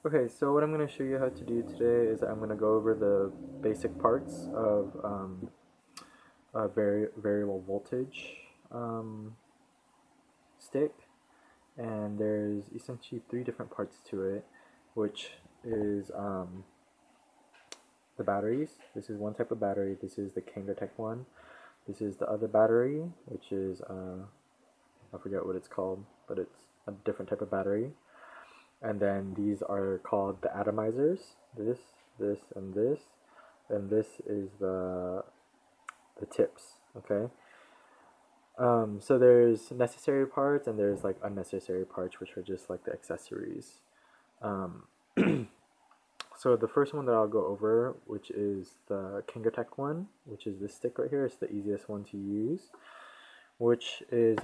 Okay, so what I'm going to show you how to do today is I'm going to go over the basic parts of a variable voltage stick, and there's essentially three different parts to it, which is the batteries. This is one type of battery. This is the Kangatech one. This is the other battery, which is I forget what it's called, but it's a different type of battery. And then these are called the atomizers. This, and this. And this is the tips. Okay. So there's necessary parts and there's like unnecessary parts, which are just like the accessories. So the first one that I'll go over, which is the Kangatech one, which is this stick right here. It's the easiest one to use, which is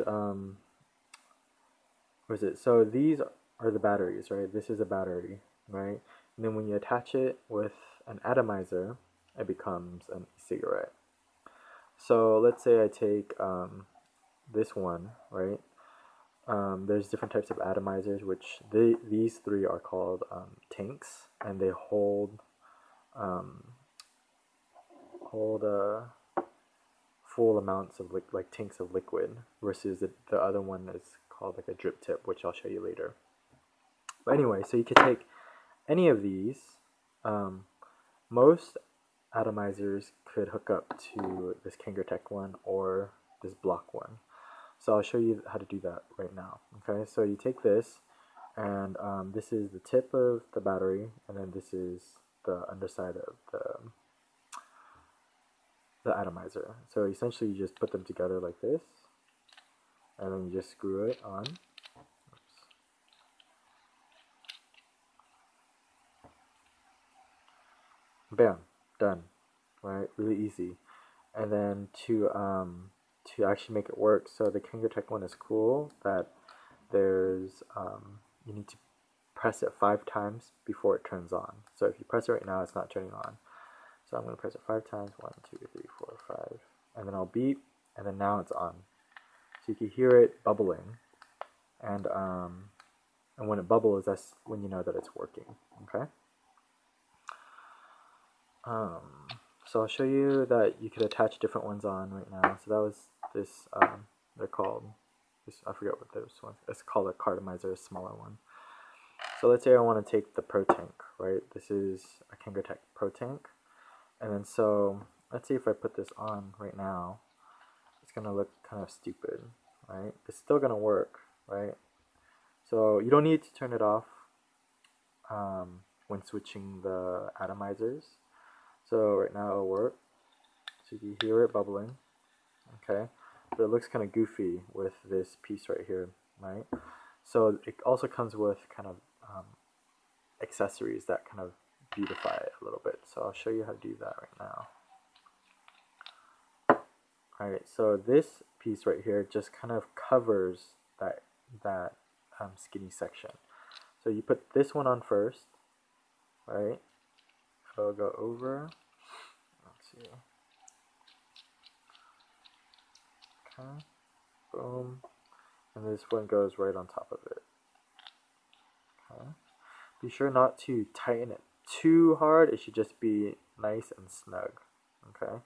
what is it? So these are the batteries, right? This is a battery, right? And then when you attach it with an atomizer, it becomes an e-cigarette. So let's say I take this one, right? There's different types of atomizers, which these three are called tanks, and they hold full amounts of like tanks of liquid, versus the other one is called like a drip tip, which I'll show you later. But anyway, so you could take any of these. Most atomizers could hook up to this Kangatech one or this block one. So I'll show you how to do that right now. Okay, so you take this, and this is the tip of the battery, and then this is the underside of the atomizer. So essentially you just put them together like this, and then you just screw it on. Bam, done. Right, really easy. And then to actually make it work, so the Kangatech one is cool that there's you need to press it 5 times before it turns on. So if you press it right now, it's not turning on. So I'm going to press it 5 times, 1, 2, 3, 4, 5, and then I'll beep, and then now it's on. So you can hear it bubbling, and when it bubbles, that's when you know that it's working. Okay. So I'll show you that you could attach different ones on right now. So that was this, they're called, I forget what those ones, it's called a Cartomizer, a smaller one. So let's say I want to take the Pro Tank, right? This is a Kangatech Pro Tank. And then so, let's see if I put this on right now, it's going to look kind of stupid, right? It's still going to work, right? So you don't need to turn it off when switching the atomizers. So right now it'll work. So you can hear it bubbling. Okay. But it looks kind of goofy with this piece right here, right? So it also comes with kind of accessories that kind of beautify it a little bit. So I'll show you how to do that right now. Alright, so this piece right here just kind of covers that skinny section. So you put this one on first, right? So I'll go over. Let's see. Okay. Boom. And this one goes right on top of it. Okay. Be sure not to tighten it too hard. It should just be nice and snug. Okay.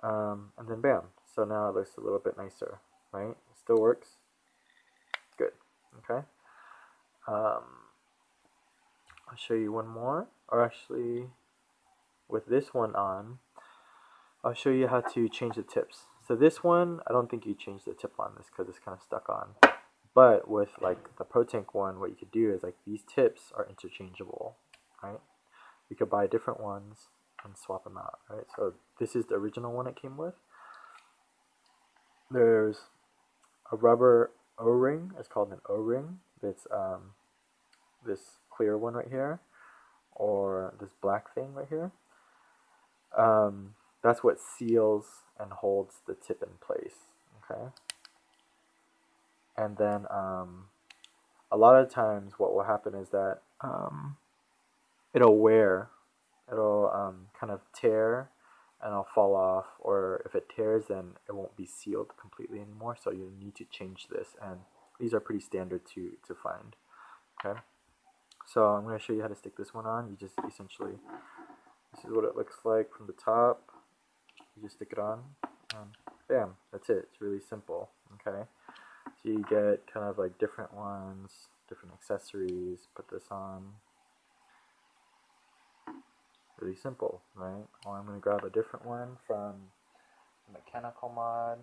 And then bam. So now it looks a little bit nicer, right? It still works. Good. Okay. I'll show you one more, or actually with this one on, I'll show you how to change the tips. So this one, I don't think you change the tip on this because it's kind of stuck on. But with like the Pro Tank one, what you could do is like these tips are interchangeable, right? You could buy different ones and swap them out, right? So this is the original one it came with. There's a rubber O-ring. It's called an O-ring. It's this clear one right here, or this black thing right here. That's what seals and holds the tip in place. Okay. And then a lot of times what will happen is that it'll wear, it'll kind of tear, and it'll fall off, or if it tears then it won't be sealed completely anymore, so you need to change this, and these are pretty standard to find. Okay, So I'm going to show you how to stick this one on. You just essentially, this is what it looks like from the top. You just stick it on, and bam, that's it. It's really simple, okay? So you get kind of like different ones, different accessories, put this on. Really simple, right? Well, I'm going to grab a different one from the mechanical mod.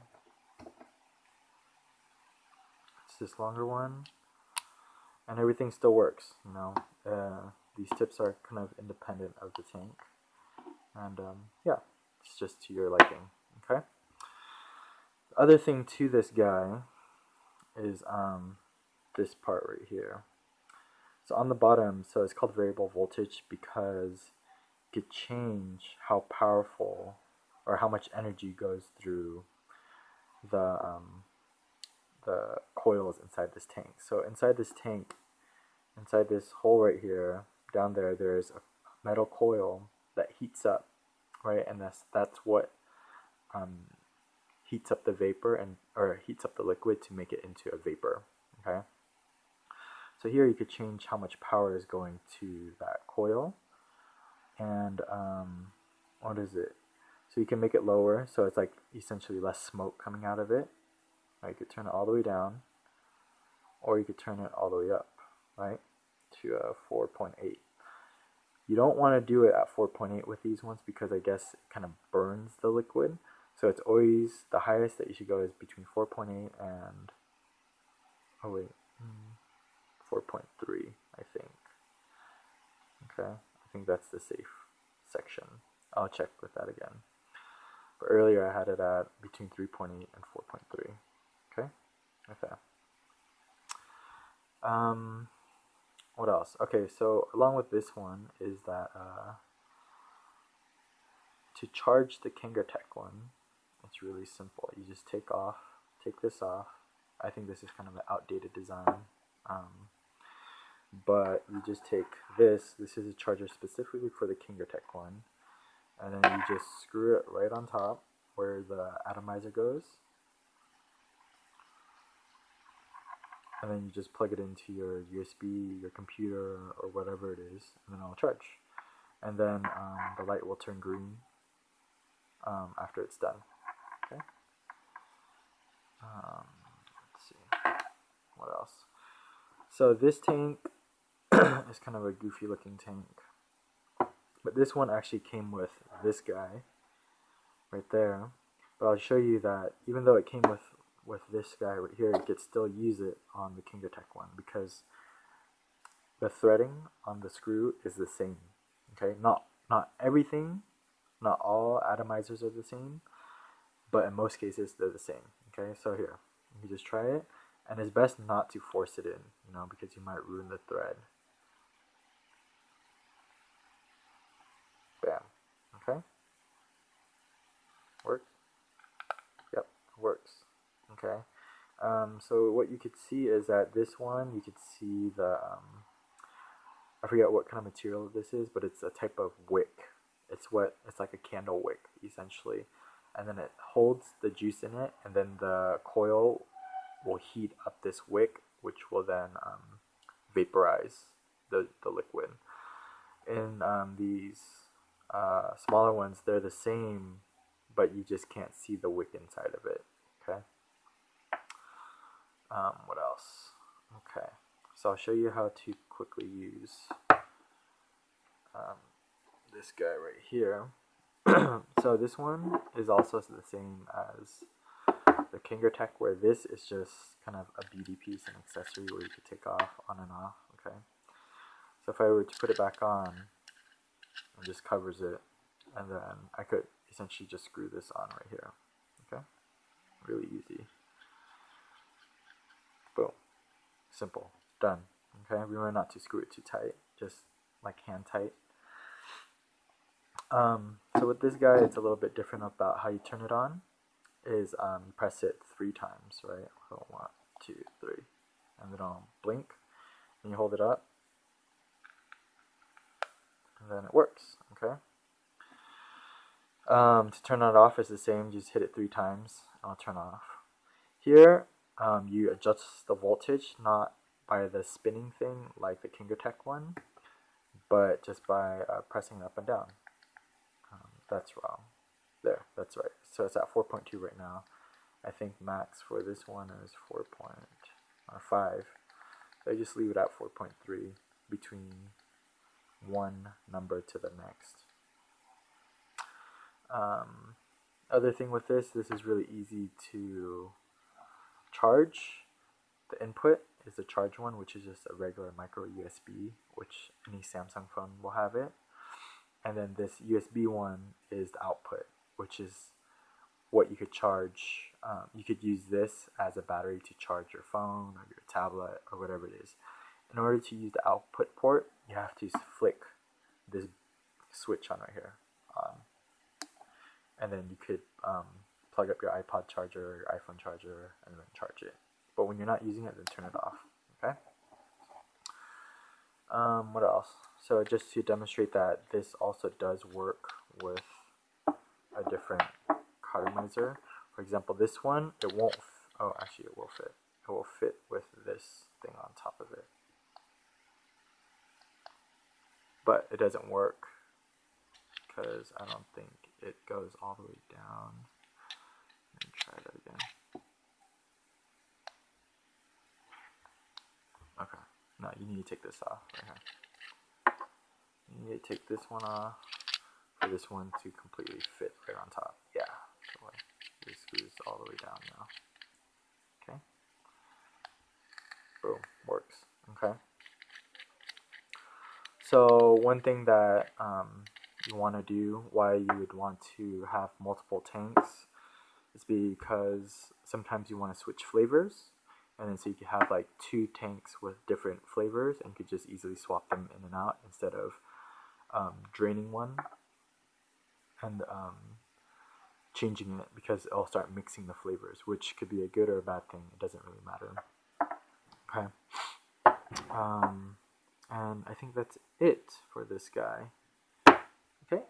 It's this longer one, and everything still works, you know. These tips are kind of independent of the tank, and yeah, it's just to your liking, okay? The other thing to this guy is this part right here. So on the bottom, so it's called variable voltage because you could change how powerful or how much energy goes through the coils inside this tank. So inside this tank, inside this hole right here, down there, there's a metal coil that heats up, right? And that's what heats up the vapor or heats up the liquid to make it into a vapor, okay? So here you could change how much power is going to that coil, and what is it? So you can make it lower, so it's like essentially less smoke coming out of it. Right? You could turn it all the way down, or you could turn it all the way up, right, to 4.8. You don't want to do it at 4.8 with these ones because I guess it kind of burns the liquid. So it's always, the highest that you should go is between 4.8 and, oh wait, 4.3, I think. Okay, I think that's the safe section. I'll check with that again. But earlier I had it at between 3.8 and 4.3. Okay, okay. What else? Okay, so along with this one is that to charge the Kangertech one, it's really simple. You just take this off. I think this is kind of an outdated design. But you just take this is a charger specifically for the Kangertech one, and then you just screw it right on top where the Atomizer goes, and then you just plug it into your USB, your computer, or whatever it is, and then it'll charge. And then the light will turn green after it's done. Okay. Let's see. What else? So this tank is kind of a goofy looking tank, but this one actually came with this guy right there. But I'll show you that even though it came with this guy right here, you could still use it on the Kangertech one because the threading on the screw is the same. Okay, not everything, not all atomizers are the same, but in most cases they're the same. Okay, so here you just try it, and it's best not to force it in, you know, because you might ruin the thread. Bam. Okay. Works? Yep, works. Okay. So what you could see is that this one, you could see the, I forget what kind of material this is, but it's a type of wick. It's like a candle wick, essentially. And then it holds the juice in it, and then the coil will heat up this wick, which will then vaporize the liquid. In these smaller ones, they're the same, but you just can't see the wick inside of it. Okay. What else? Okay, so I'll show you how to quickly use this guy right here. So this one is also the same as the Kangertech, where this is just kind of a beauty piece, an accessory where you could take off, on and off. Okay, so if I were to put it back on, it just covers it, and then I could essentially just screw this on right here. Okay, really easy. Boom, simple, done. Okay, remember not to screw it too tight, just like hand tight. So with this guy, it's a little bit different about how you turn it on. Is you press it 3 times, right? So 1, 2, 3, and then I'll blink, and you hold it up, and then it works. Okay. To turn it off is the same. Just hit it 3 times, and I'll turn off. Here, you adjust the voltage, not by the spinning thing like the Kingertech one, but just by pressing up and down. That's wrong. There, that's right. So it's at 4.2 right now. I think max for this one is 4.5. So I just leave it at 4.3 between one number to the next. Other thing with this is really easy to charge. The input is the charge one, which is just a regular micro USB, which any Samsung phone will have it. And then this USB one is the output, which is what you could charge. You could use this as a battery to charge your phone or your tablet or whatever it is. In order to use the output port, you have to flick this switch on right here. And then you could plug up your iPod charger or your iPhone charger and then charge it. But when you're not using it, then turn it off. Okay. What else? So just to demonstrate that this also does work with a different Cartomizer. For example, this one, it won't. Oh, actually, it will fit. It will fit with this thing on top of it. But it doesn't work because I don't think it goes all the way down. Let me try that again. Okay, no, you need to take this off right here. You need to take this one off for this one to completely fit right on top. Yeah, so it screws all the way down now. Okay, boom, works. Okay. So one thing that you want to do, why you would want to have multiple tanks, is because sometimes you want to switch flavors, and then so you could have like 2 tanks with different flavors and could just easily swap them in and out instead of draining one and changing it, because it'll start mixing the flavors, which could be a good or a bad thing. It doesn't really matter. Okay. And I think that's it for this guy. Okay.